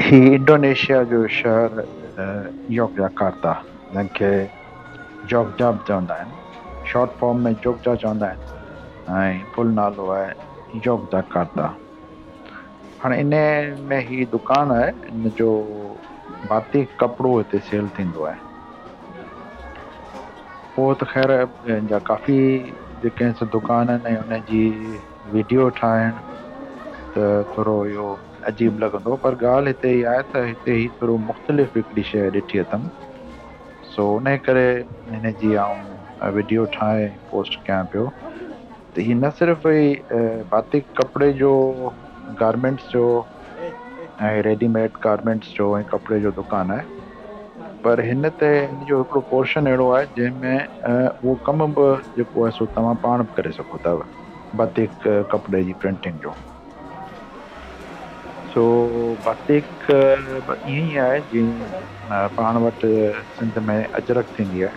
ही इंडोनेशिया जो शहर योग्याकार्ता, जंहिंखे जोगजाब चवंदा आहिनि, शॉर्ट फॉर्म में जोगजा चवंदा आहिनि, ऐं फुल नालो आहे योगजाकार्ता। हाणे इन में ही दुकानु आहे, इन जो बातिक कपिड़ो हिते सेल थींदो आहे। पोइ त ख़ैर जा काफ़ी जेके दुकान आहिनि ऐं उनजी वीडियो ठाहिण त थोरो इहो अजीब लॻंदो, पर ॻाल्हि हिते ई आहे त हिते ही थोरो मुख़्तलिफ़ हिकिड़ी शइ ॾिठी अथमि, सो उन करे हिन जी आउं वीडियो ठाहे पोस्ट कयां पियो। त ही न सिर्फ़ु ई बातिक कपिड़े जो, गारमेंट्स जो ऐं रेडीमेड गारमेंट्स जो ऐं कपिड़े जो दुकानु आहे, पर हिन ते हिन जो हिकिड़ो पोर्शन अहिड़ो आहे जंहिंमें उहो कमु बि जेको आहे सो तव्हां पाण बि करे सघो था, बातिक कपिड़े जी प्रिंटिंग जो। सो बातिक ईअं ई आहे जीअं पाण वटि सिंध में अजरक थींदी आहे,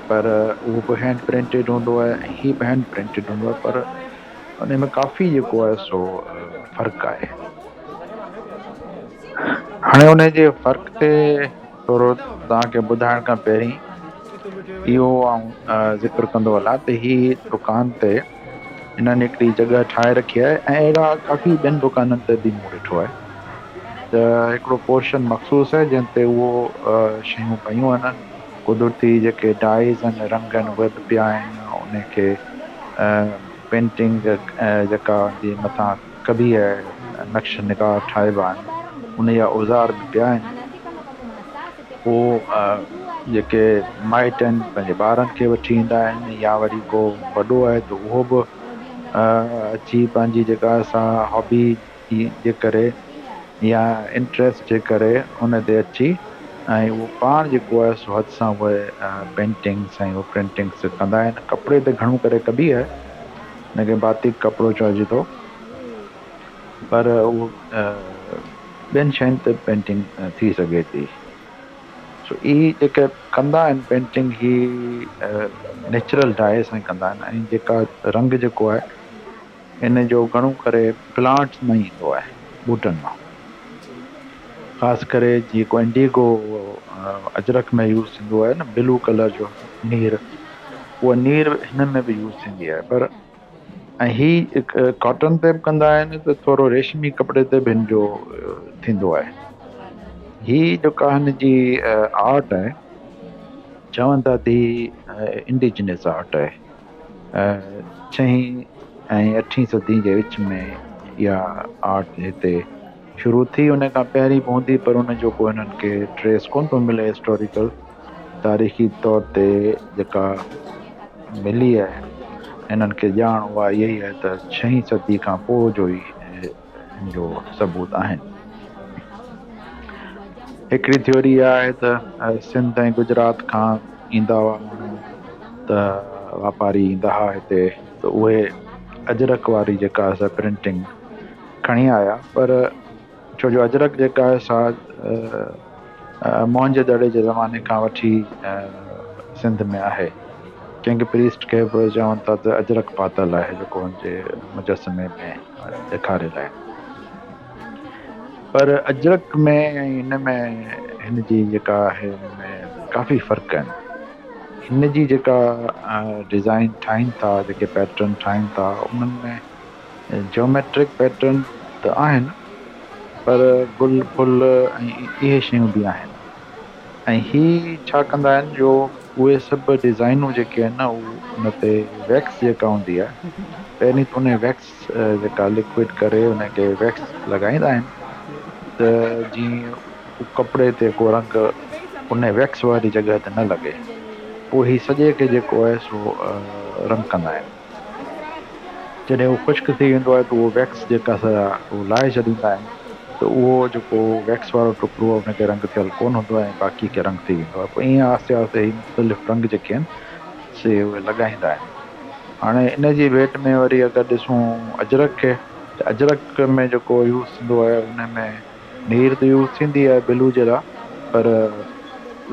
पर उहो बि हैंड प्रिंटेड हूंदो आहे ऐं ही बि हैंड प्रिंटेड हूंदो आहे, पर उन में काफ़ी जेको आहे सो फ़र्क़ु आहे। हाणे उन जे फ़र्क़ ते थोरो तव्हांखे ॿुधाइण खां पहिरीं इहो आउं ज़िक्र कंदो हलां त ही दुकान ते इन्हनि हिकिड़ी जॻह ठाहे रखी आहे, ऐं अहिड़ा काफ़ी ॿियनि दुकाननि ते बि मूं ॾिठो आहे त हिकिड़ो पोर्शन मख़सूस आहे जंहिं ते उहो शयूं पयूं आहिनि, कुदरती जेके डाइज़ आहिनि, रंग आहिनि, उहे बि पिया आहिनि, उनखे पेंटिंग जेका जे मथां कबी आहे, नक्श निगार ठाहिबा आहिनि, उन जा औज़ार बि पिया आहिनि। पोइ जेके माइट आहिनि पंहिंजे ॿारनि खे वठी ईंदा आहिनि, या वरी को वॾो आहे त उहो बि अची पंहिंजी जेका असां हॉबी जे करे या इंट्रस्ट जे करे उन ते अची ऐं उहो पाण जेको आहे सो हथ सां उहे पेंटिंग्स ऐं उहे प्रिंटिंग्स कंदा आहिनि। कपिड़े ते घणो करे कबी आहे, हुनखे बातिक कपिड़ो चइजे थो, पर उहो ॿियनि शयुनि ते पेंटिंग थी सघे थी। सो इहे जेके कंदा आहिनि पेंटिंग, ही नेचुरल डाई सां कंदा आहिनि, ऐं जेका रंग जेको आहे इन जो घणो करे प्लांट्स मां ईंदो आहे, ॿूटनि मां। ख़ासि करे जीअं को इंडिगो अजरक में यूज़ थींदो आहे न, ब्लू कलर जो नीर, उहा नीर हिन में बि यूज़ थींदी आहे। पर ऐं ही कॉटन ते बि कंदा आहिनि, त थोरो रेशमी कपिड़े ते बि हिन जो थींदो आहे। ही जेका हिन जी आर्ट आहे, चवनि था त ही इंडिजिनस आर्ट आहे, 6हीं ऐं 8हीं सदी जे विच में इहा आर्ट हिते शुरू थी। उन खां पहिरीं बि हूंदी, पर उन जो को हिननि खे ट्रेस कोन थो मिले हिस्टोरिकल तारीख़ी तौर ते जेका मिली आहे हिननि खे ॼाण, उहा इहा ई आहे त 6हीं सदी खां पोइ जो ई हिन जो सबूत आहिनि। हिकिड़ी थ्योरी आहे त सिंध ऐं गुजरात खां ईंदा हुआ माण्हू, त वापारी ईंदा हुआ हिते, त उहे अजरक वारी जेका असां प्रिंटिंग खणी आया, पर छो जो अजरक जेका आहे सा मोहन दड़े जे ज़माने खां वठी सिंध में आहे। कंहिंखे प्रीस्ट खे बि चवनि था त अजरक पातल आहे, जेको हुनजे मुजस्समे में ॾेखारियल आहे। पर अजरक में ऐं हिन में हिन जी जेका आहे हिन में काफ़ी फ़र्क़ु आहिनि। हिन जी जेका डिज़ाइन ठाहिनि था, जेके पैटर्न ठाहिनि था, उन्हनि में जियोमेट्रिक पैटर्न त आहिनि, पर गुल फुल ऐं इहे शयूं बि आहिनि। ऐं ही छा कंदा आहिनि, जो उहे सभु डिज़ाइनूं जेके आहिनि न, उहे उन ते वैक्स जेका हूंदी आहे, पहिरीं त उन वैक्स जेका लिक्विड करे उनखे वैक्स लॻाईंदा आहिनि, त जीअं कपिड़े ते को रंग उन वैक्स वारी जॻह ते न लॻे। पोइ ही सॼे खे जेको आहे सो रंग कंदा आहिनि। जॾहिं उहो ख़ुश्क थी वेंदो आहे त उहो वैक्स जेका उहो लाहे छॾींदा आहिनि, त उहो जेको वैक्स वारो टुकड़ो आहे उनखे रंग थियल कोन हूंदो आहे, ऐं बाक़ी खे रंग थी वेंदो आहे। पोइ ईअं आहिस्ते आहिस्ते ही मुख़्तलिफ़ रंग जेके आहिनि से उहे लॻाईंदा आहिनि। हाणे इन जी भेट में वरी अगरि ॾिसूं अजरक खे, त अजरक में जेको यूज़ थींदो आहे उन में नीर त यूज़ थींदी आहे बिलू जे लाइ, पर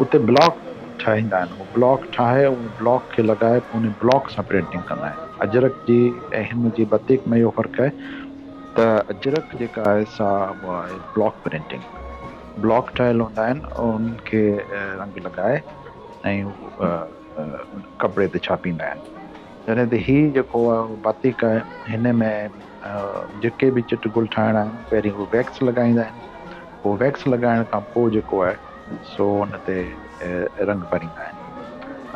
उते ब्लॉक ठाहींदा आहिनि। उहो ब्लॉक ठाहे, उन ब्लॉक खे लॻाए, पोइ उन ब्लॉक सां प्रिंटिंग कंदा आहिनि। अजरक जी ऐं हिन जी बातिक में इहो फ़र्क़ु आहे त अजरक जेका आहे सा उहा आहे ब्लॉक प्रिंटिंग। ब्लॉक ठहियल हूंदा आहिनि ऐं उन्हनि खे रंग लॻाए ऐं उन कपिड़े ते छापींदा आहिनि। जॾहिं त हीउ जेको आहे उहो बातिक आहे, हिन में जेके बि चिट गुल ठाहिणा आहिनि पहिरीं उहे वैक्स लॻाईंदा आहिनि। पोइ वैक्स लॻाइण खां पोइ जेको आहे सो हुन ते रंग भरींदा आहिनि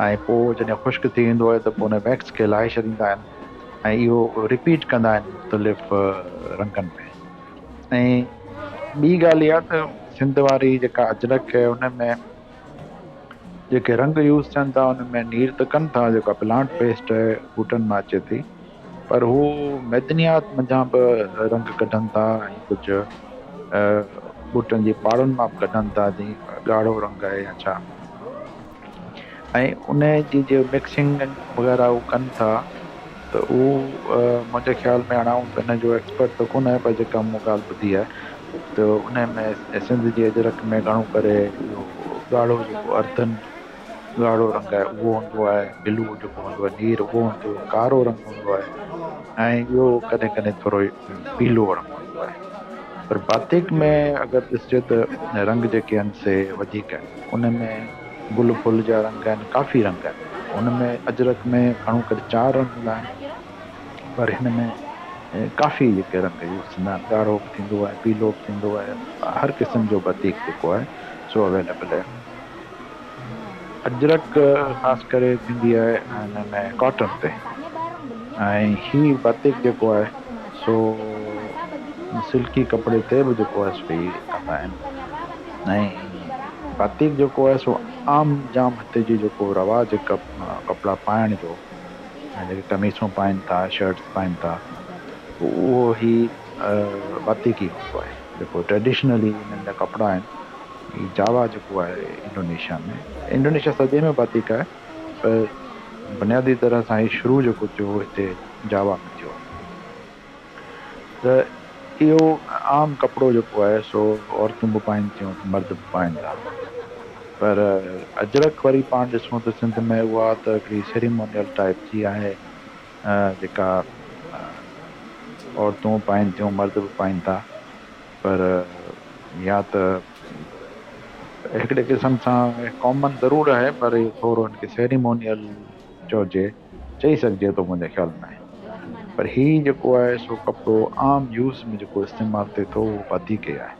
ऐं पोइ जॾहिं ख़ुश्क थी वेंदो आहे त पोइ हुन वैक्स खे लाहे छॾींदा आहिनि ऐं इहो रिपीट कंदा आहिनि मुख़्तलिफ़ रंगनि में। ऐं ॿी ॻाल्हि इहा त सिंध वारी जेका अजरक आहे उन में जेके रंग यूज़ थियनि था उन में नीर त कनि था, जेका प्लांट पेस्ट ॿूटनि मां अचे थी, पर हू मैदनियात मंझां बि रंग कढनि था ऐं कुझु ॿूटनि जी पाड़ुनि मां बि कढनि था, जीअं ॻाढ़ो रंग आहे या छा। ऐं उन जी जो मिक्सिंग वग़ैरह उहो कनि था त उहो मुंहिंजे ख़्याल में हाणे आउं इन जो एक्सपर्ट त कोन आहियां, पर जेका मूं ॻाल्हि ॿुधी आहे त उन में सिंध जी अजरक में घणो करे इहो ॻाढ़ो जेको अर्थन ॻाढ़ो रंग आहे उहो हूंदो आहे, ब्लू जेको हूंदो आहे नीर उहो हूंदो आहे, कारो रंग हूंदो आहे ऐं इहो कॾहिं कॾहिं थोरो पीलो रंग हूंदो आहे। पर बातिक में अगरि ॾिसजे त रंग जेके आहिनि से वधीक आहिनि, उन में गुल फुल जा रंग आहिनि, काफ़ी रंग आहिनि। उन में अजरक में घणो करे 4 रंग हूंदा आहिनि, पर हिन में काफ़ी जेके रंग यूज़ थींदा आहिनि, ॻाढ़ो बि थींदो आहे, पीलो बि थींदो आहे, हर क़िस्म जो बातिक जेको आहे सो अवेलेबल आहे। अजरक ख़ासि करे थींदी आहे हिन में कॉटन ते, ऐं ही बातिक जेको आहे सो सिल्की कपिड़े ते बि जेको आहे सो ही कंदा आहिनि। ऐं बातिक जेको आहे सो आम जाम हिते जी जेको रवाज आहे कपिड़ा पाइण जो, ऐं जेके कमीसूं पाइनि था, शर्ट्स पाइनि था, उहो ही बातिक ई हूंदो आहे जेको ट्रेडिशनली हिननि जा कपिड़ा आहिनि। ही जावा जेको आहे इंडोनेशिया में, इंडोनेशिया सॼे में बातिक आहे, पर बुनियादी तरह सां ही शुरू जेको थियो हिते जावा में थियो। त इहो आम कपिड़ो जेको आहे सो औरतूं बि पाइनि थियूं, मर्द बि पाइनि था। पर अजरक वरी पाण ॾिसूं त सिंध में उहा त हिकिड़ी सेरिमोनियल टाइप जी आहे, जेका औरतूं पाइनि थियूं, मर्द बि पाइनि था, पर या त हिकिड़े क़िस्म सां कॉमन ज़रूरु आहे, पर इहो थोरो हिनखे सेरिमोनियल चइजे, चई सघिजे थो मुंहिंजे ख़्याल में। पर हीउ जेको आहे सो कपिड़ो आम यूज़ में जेको इस्तेमालु थिए थो उहो बातिक ई आहे।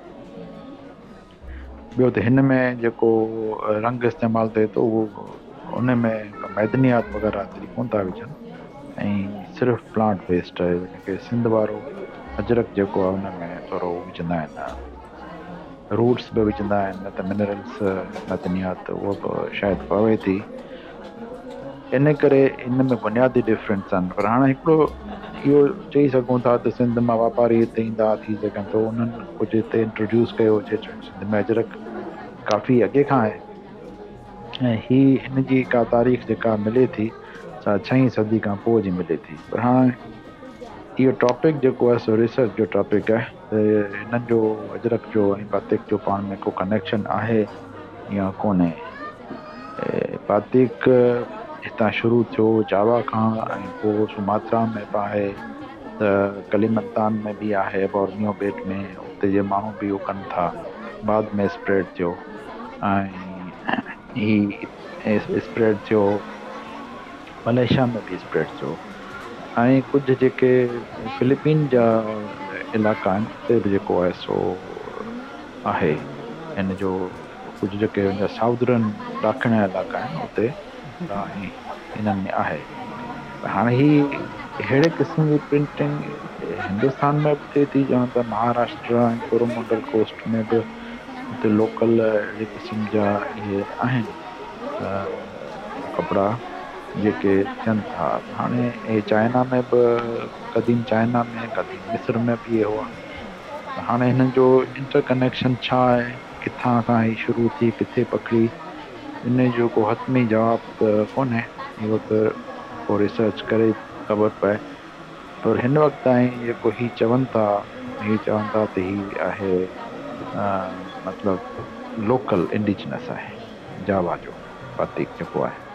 ॿियो त हिन में जेको रंग इस्तेमालु थिए थो उहो उन में मैदनियात वग़ैरह एतिरी कोन था विझनि, ऐं सिर्फ़ु प्लांट बेस्ड आहे, जेके सिंध वारो अजरक जेको आहे उन में थोरो विझंदा आहिनि, रूट्स बि विझंदा आहिनि, न त मिनरल्स मैदनियात उहो बि शायदि पवे थी। इन करे इन में बुनियादी डिफरेंस आहिनि। पर हाणे हिकिड़ो इहो चई सघूं था त सिंध मां वापारी हिते ईंदा थी सघनि, त उन्हनि कुझु हिते इंट्रोड्यूस कयो हुजे, छो सिंध में अजरक काफ़ी अॻे खां आहे ऐं हिन जी का तारीख़ जेका मिले थी सा 6वीं सदी खां पोइ जी मिले थी। पर हाणे इहो टॉपिक जेको आहे सो रिसर्च जो टॉपिक आहे त हिननि जो अजरक जो ऐं बातिक जो पाण में को कनेक्शन आहे या कोन्हे। बातिक हितां शुरू थियो जावा खां, ऐं पोइ सुमात्रा में बि आहे, त कलिमंतान में बि आहे, बोर्नियो बेट में उते जे माण्हू बि इहो कनि था, बाद में स्प्रेड थियो ऐं ही स्प्रेड थियो मलेशिया में बि स्प्रेड थियो, ऐं कुझु जेके फिलिपीन जा इलाइक़ा आहिनि उते बि जेको आहे सो आहे हिन जो, कुझु जेके साउदरन ॾाखिणा इलाइक़ा आहिनि उते ऐं इन्हनि में आहे। हाणे ही अहिड़े क़िस्म जी प्रिंटिंग हिंदुस्तान में बि थिए थी, ॼण त महाराष्ट्र ऐं कोरोमंडल कोस्ट में बि हिते लोकल अहिड़े क़िस्म जा इहे आहिनि कपिड़ा जेके थियनि था। हाणे हे चाइना में बि, क़दीम चाइना में, क़दीम मिस्र में बि इहे हुआ। हाणे हिननि जो इंटरकनेक्शन छा आहे, किथां खां ही शुरू थी किथे पकड़ी, इन जो को हतमी जवाब त कोन्हे, इहो त को रिसर्च करे ख़बर पए। पर हिन वक़्त ताईं जेको ही चवनि था त ही आहे मतिलबु लोकल इंडिजिनस आहे, जावा जो बातिक जेको आहे।